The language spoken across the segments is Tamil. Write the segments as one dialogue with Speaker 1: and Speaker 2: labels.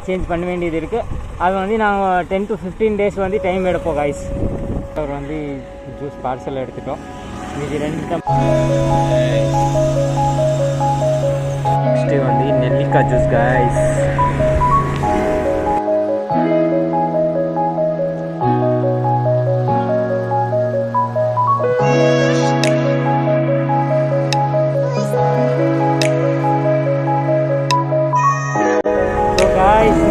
Speaker 1: சேஞ்ச் பண்ண வேண்டியது இருக்குது. அது வந்து நாங்கள் 10 to 15 days வந்து டைம் எடுப்போம் காய்ஸ். அவர் வந்து ஜூஸ் பார்சல் எடுத்துட்டோம். இது 2 தான். நெக்ஸ்ட்டு வந்து நெல்லிக்காய் ஜூஸ் காய்ஸ்.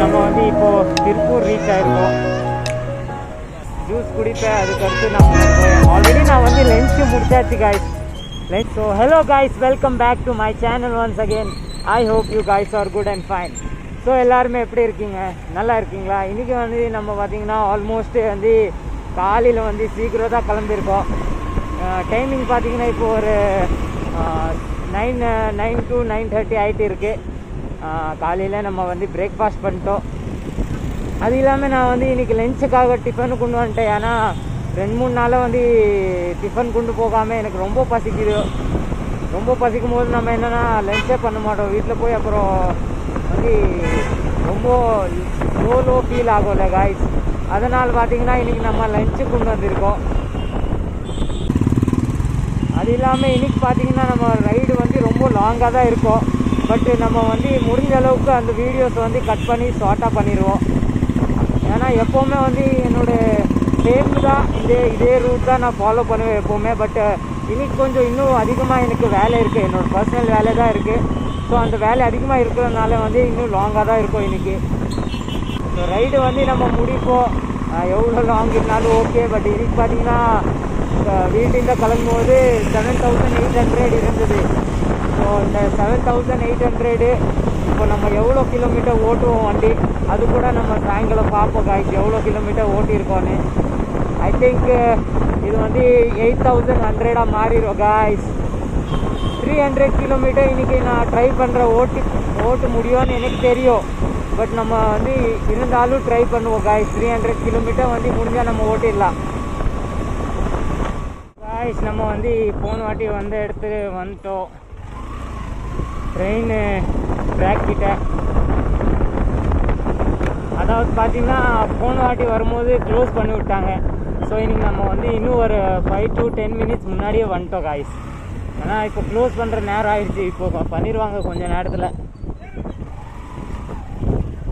Speaker 1: நம்ம வந்து இப்போது திருப்பூர் ரீச் ஆகிருக்கோம். ஜூஸ் குடிப்பேன். அதுக்கடுத்து நம்ம ஆல்ரெடி நான் வந்து லன்ச்சு முடிச்சாச்சு guys. So hello guys, welcome back to my channel once again. I hope you guys are good and fine. So எல்லாருமே எப்படி இருக்கீங்க? நல்லா இருக்கீங்களா? இன்றைக்கி வந்து நம்ம பார்த்திங்கன்னா ஆல்மோஸ்ட்டு வந்து காலையில் வந்து சீக்கிரம் தான் கிளம்பியிருக்கோம். டைமிங் பார்த்திங்கன்னா இப்போ ஒரு 9 to 9:30 ஆகிட்டு இருக்குது. காலையில் நம்ம வந்து பிரேக்ஃபாஸ்ட் பண்ணிட்டோம். அது இல்லாமல் நான் வந்து இன்றைக்கி லஞ்சுக்காக டிஃபனு கொண்டு வந்துட்டேன். ஏன்னா 2-3 நாளாக வந்து டிஃபன் கொண்டு போகாமல் எனக்கு ரொம்ப பசிக்குது. ரொம்ப பசிக்கும் போது நம்ம என்னென்னா லஞ்சே பண்ண மாட்டோம். வீட்டில் போய் அப்புறம் வந்து ரொம்ப லோ ஃபீல் ஆகும்ல காய்ஸ். அதனால் பார்த்திங்கன்னா இன்றைக்கி நம்ம லஞ்சு கொண்டு வந்திருக்கோம். அது இல்லாமல் இன்றைக்கி பார்த்திங்கன்னா நம்ம ரைடு வந்து ரொம்ப லாங்காக தான் இருக்கும். பட்டு நம்ம வந்து முடிஞ்ச அளவுக்கு அந்த வீடியோஸ் வந்து கட் பண்ணி ஷார்ட்டாக பண்ணிடுவோம். ஏன்னா எப்போவுமே வந்து என்னோடய சேம் தான் இதே ரூட் தான் நான் ஃபாலோ பண்ணுவேன் எப்போவுமே. பட் இன்றைக்கி கொஞ்சம் இன்னும் அதிகமாக எனக்கு வேலை இருக்குது. என்னோடய பர்சனல் வேலை தான் இருக்குது. ஸோ அந்த வேலை அதிகமாக இருக்கிறதுனால வந்து இன்னும் லாங்காக தான் இருக்கும் இன்றைக்கி. ஸோ ரைடு வந்து நம்ம முடிப்போம். எவ்வளோ லாங் இருந்தாலும் ஓகே. பட் இன்றைக்கி பார்த்திங்கன்னா வீட்டில் கிளம்பும்போது 7,800 இருந்தது. ஸோ இந்த 7,800 இப்போ நம்ம எவ்வளோ கிலோமீட்டர் ஓட்டுவோம் வண்டி, அது கூட நம்ம சாயங்காலம் பார்ப்போம் காய்ச்சி எவ்வளோ கிலோமீட்டர் ஓட்டியிருக்கோன்னு. ஐ திங்க் இது வந்து 8,100 மாறிடும் காய்ஸ். 300 கிலோமீட்டர் இன்றைக்கி நான் ட்ரை பண்ணுறேன். ஓட்ட முடியும்னு எனக்கு தெரியும். பட் நம்ம வந்து இருந்தாலும் ட்ரை பண்ணுவோம் காய்ஸ். 300 கிலோமீட்டர் வந்து முடிஞ்சால் நம்ம ஓட்டிடலாம் காய்ஸ். நம்ம வந்து போன வாட்டி வந்த இடத்துக்கு வந்துட்டோம். ட்ரெயின் ட்ராக் கிட்ட. அதாவது பார்த்திங்கன்னா போன வாட்டி வரும்போது க்ளோஸ் பண்ணி விட்டாங்க. ஸோ இன்றைக்கி நம்ம வந்து இன்னும் ஒரு 5 to 10 minutes முன்னாடியே வந்துட்டோம் காய்ஸ். ஏன்னா இப்போ க்ளோஸ் பண்ணுற நேரம் ஆகிடுச்சு. இப்போ பண்ணிடுவாங்க கொஞ்சம் நேரத்தில்.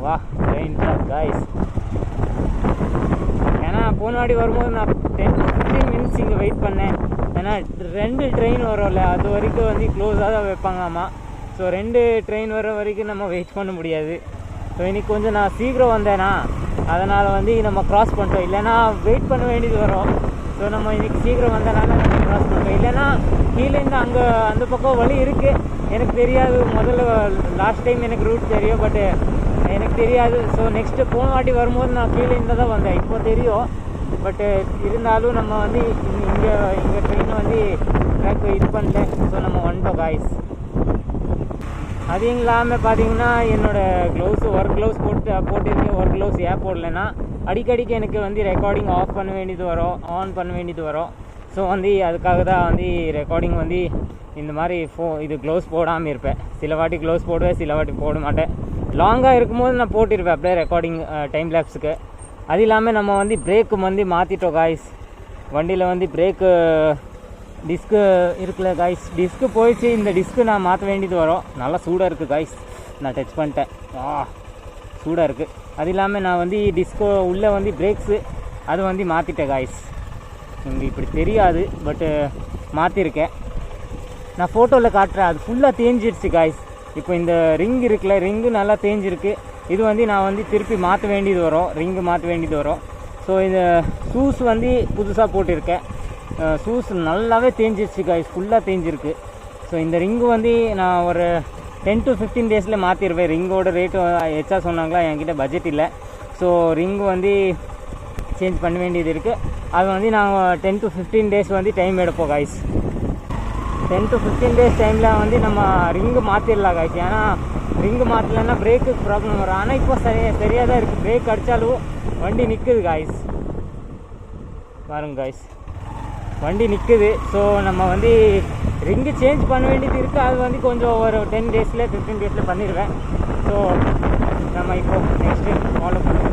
Speaker 1: வா ட்ரெயின் ட்ராக் காய்ஸ். ஏன்னா போன வாட்டி வரும்போது நான் 10 to 15 minutes இங்கே வெயிட் பண்ணேன். ஏன்னா 2 ட்ரெயின் வரும்ல, அது வரைக்கும் வந்து க்ளோஸாக தான் வைப்பாங்கம்மா. ஸோ 2 ட்ரெயின் வர வரைக்கும் நம்ம வெயிட் பண்ண முடியாது. ஸோ இன்றைக்கி கொஞ்சம் நான் சீக்கிரம் வந்தேன்னா அதனால் வந்து நம்ம க்ராஸ் பண்ணிட்டோம். இல்லைனா வெயிட் பண்ண வேண்டியது வரும். ஸோ நம்ம இன்றைக்கி சீக்கிரம் வந்தனால நம்ம க்ராஸ் பண்ணிட்டோம். இல்லைனா கீழேருந்து அங்கே அந்த பக்கம் வழி இருக்குது. எனக்கு தெரியாது. முதல்ல லாஸ்ட் டைம் எனக்கு ரூட் தெரியும். பட்டு எனக்கு தெரியாது. ஸோ நெக்ஸ்ட்டு போன வாட்டி வரும்போது நான் கீழேருந்து தான் வந்தேன். இப்போ தெரியும். பட்டு இருந்தாலும் நம்ம வந்து இங்கே ட்ரெயினை வந்து ட்ராக் இது பண்ணல. ஸோ நம்ம வந்துட்டோம் காய்ஸ். அது இல்லாமல் பார்த்தீங்கன்னா என்னோடய க்ளவுஸு ஒர்க் க்ளவுஸ் போட்டிருக்கேன். ஒர்க் க்ளவுஸ் ஏன் போடலைன்னா அடிக்கடிக்கு எனக்கு வந்து ரெக்கார்டிங் ஆஃப் பண்ண வேண்டியது வரும், ஆன் பண்ண வேண்டியது வரும். ஸோ வந்து அதுக்காக தான் வந்து ரெக்கார்டிங் வந்து இந்த மாதிரி இது க்ளவுஸ் போடாமல் இருப்பேன். சில வாட்டி க்ளவுஸ் போடுவேன், சில வாட்டி போட மாட்டேன். லாங்காக இருக்கும்போது நான் போட்டிருப்பேன் அப்படியே ரெக்கார்டிங் டைம் லேப்ஸுக்கு. அது இல்லாமல் நம்ம வந்து பிரேக்கு வந்து மாற்றிட்டோம் காய்ஸ். வண்டியில் வந்து பிரேக்கு டிஸ்க்கு இருக்குல்ல காய்ஸ், டிஸ்க்கு போயிடுச்சு. இந்த டிஸ்க்கு நான் மாற்ற வேண்டியது வரும். நல்லா சூடாக இருக்குது காய்ஸ். நான் டச் பண்ணிட்டேன். சூடாக இருக்குது. அது இல்லாமல் நான் வந்து டிஸ்கோ உள்ளே வந்து பிரேக்ஸு அது வந்து மாற்றிட்டேன் காய்ஸ். உங்களுக்கு இப்படி தெரியாது, பட்டு மாற்றிருக்கேன். நான் ஃபோட்டோவில் காட்டுறேன். அது ஃபுல்லாக தேஞ்சிருச்சு காய்ஸ். இப்போ இந்த ரிங் இருக்குல்ல, ரிங்கு நல்லா தேஞ்சிருக்கு. இது வந்து நான் வந்து திருப்பி மாற்ற வேண்டியது வரும். ரிங்கு மாற்ற வேண்டியது வரும். ஸோ இந்த ஷூஸ் வந்து புதுசாக போட்டிருக்கேன். ஷூஸ் நல்லாவே தேஞ்சிருச்சு காய்ஸ். ஃபுல்லாக தேஞ்சிருக்கு. ஸோ இந்த ரிங்கு வந்து நான் ஒரு 10 to 15 days மாற்றிடுவேன். ரிங்கோட ரேட்டு எச்சா சொன்னாங்களா, என்கிட்ட பட்ஜெட் இல்லை. ஸோ ரிங்கு வந்து சேஞ்ச் பண்ண வேண்டியது இருக்குது. அது வந்து நாங்கள் 10 to 15 days வந்து டைம் எடுப்போம் காய்ஸ். 10 to 15 days டைமில் வந்து நம்ம ரிங்கு மாற்றிடலாம் காய்ஸ். ஏன்னா ரிங்கு மாற்றலைன்னா பிரேக்குக்கு ப்ராப்ளம் வரும். ஆனால் இப்போ சரியாக தான் இருக்குது. பிரேக் அடித்தாலும் வண்டி நிற்குது காய்ஸ். பாருங்க காய்ஸ், வண்டி நிற்குது. ஸோ நம்ம வந்து ரிங்கு சேஞ்ச் பண்ண வேண்டியது இருக்குது. அது வந்து கொஞ்சம் ஒரு 10 days 15 days பண்ணிடுவேன். ஸோ நம்ம நம்ம இப்போ நெக்ஸ்ட்டு ஃபாலோ பண்ணுவோம்.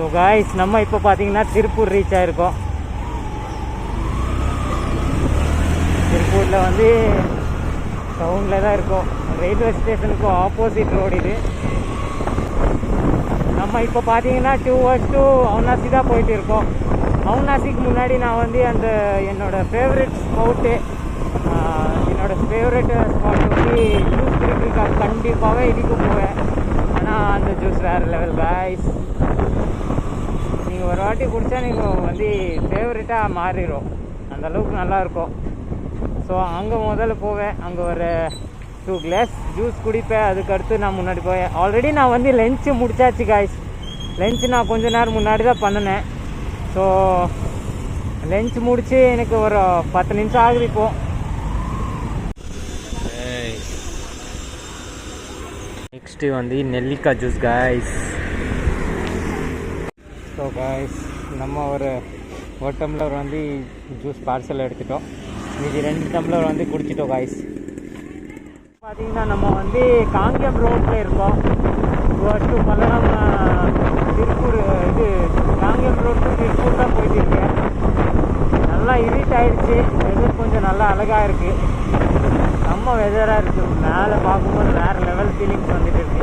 Speaker 1: ஸோ காய்ஸ் நம்ம இப்போ பார்த்தீங்கன்னா திருப்பூர் ரீச் ஆகிருக்கோம். திருப்பூரில் வந்து டவுனில் தான் இருக்கோம். ரயில்வே ஸ்டேஷனுக்கு ஆப்போசிட் ரோடு இது. நம்ம இப்போ பார்த்தீங்கன்னா டுவர்ட்ஸ் டு அவுனாசி தான் போயிட்டு இருக்கோம். அவுனாசிக்கு முன்னாடி நான் வந்து அந்த என்னோடய ஃபேவரட் ஸ்பாட்டு வந்து ஜூஸ் குடிக்கிறதுக்கு கண்டிப்பாகவே இதுக்கு போவேன். ஆனால் அந்த ஜூஸ் வேறு லெவல் காய்ஸ். நீங்கள் ஒரு வாட்டி குடித்தா நீங்கள் வந்து ஃபேவரட்டாக மாறிடும், அந்தளவுக்கு நல்லாயிருக்கும். ஸோ அங்கே முதல்ல போவேன், அங்கே ஒரு 2 கிளாஸ் ஜூஸ் குடிப்பேன். அதுக்கடுத்து நான் முன்னாடி போவேன். ஆல்ரெடி நான் வந்து லன்ச்சு முடிச்சாச்சு காய்ஸ். லன்ச்சு நான் கொஞ்ச நேரம் முன்னாடி தான் பண்ணினேன். ஸோ லன்ச் முடித்து எனக்கு ஒரு 10 நிமிஷம் ஆகுது இப்போது. நெக்ஸ்ட்டு வந்து நெல்லிக்காய் ஜூஸ் காய்ஸ். ஸோ காய்ஸ் நம்ம ஒரு டம்ளர் வந்து ஜூஸ் பார்சல் எடுத்துட்டோம். மீதி 2 டம்ளர் வந்து குடிச்சிட்டோம் காய்ஸ். பார்த்தீங்கன்னா நம்ம வந்து காங்கேயம் ரோட்டில் இருக்கோம். டு பல்லடம் திருப்பூர் இது காங்கேயம் ரோடு டு திருப்பூர் தான் போயிட்டு இருக்கேன். நல்லா இருட் ஆகிடுச்சு. வெதர் கொஞ்சம் நல்லா அழகாக இருக்குது. செம்ம வெதராக இருக்குது. மேலே பார்க்கும்போது வேறு லெவல் ஃபீலிங்ஸ் வந்துட்டு இருக்குது.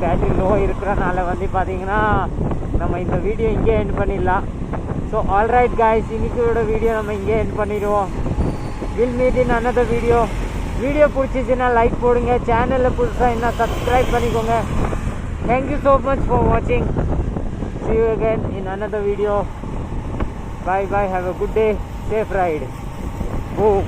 Speaker 1: பேட்டரி லோ இருக்கிறனால வந்து பார்த்தீங்கன்னா நம்ம இந்த வீடியோ இங்கே எண்ட் பண்ணிடலாம். ஸோ ஆல்ரைட் காய்ஸ், இன்னைக்கோட வீடியோ நம்ம இங்கே எண்ட் பண்ணிடுவோம். Will meet in another video. Video பிடிச்சிச்சின்னா லைக் போடுங்க. சேனலில் புதுசாக என்ன சப்ஸ்கிரைப் பண்ணிக்கோங்க. தேங்க்யூ ஸோ மச் ஃபார் வாட்சிங். See you again in another video. Bye bye. Have a good day. Safe ride. Boom.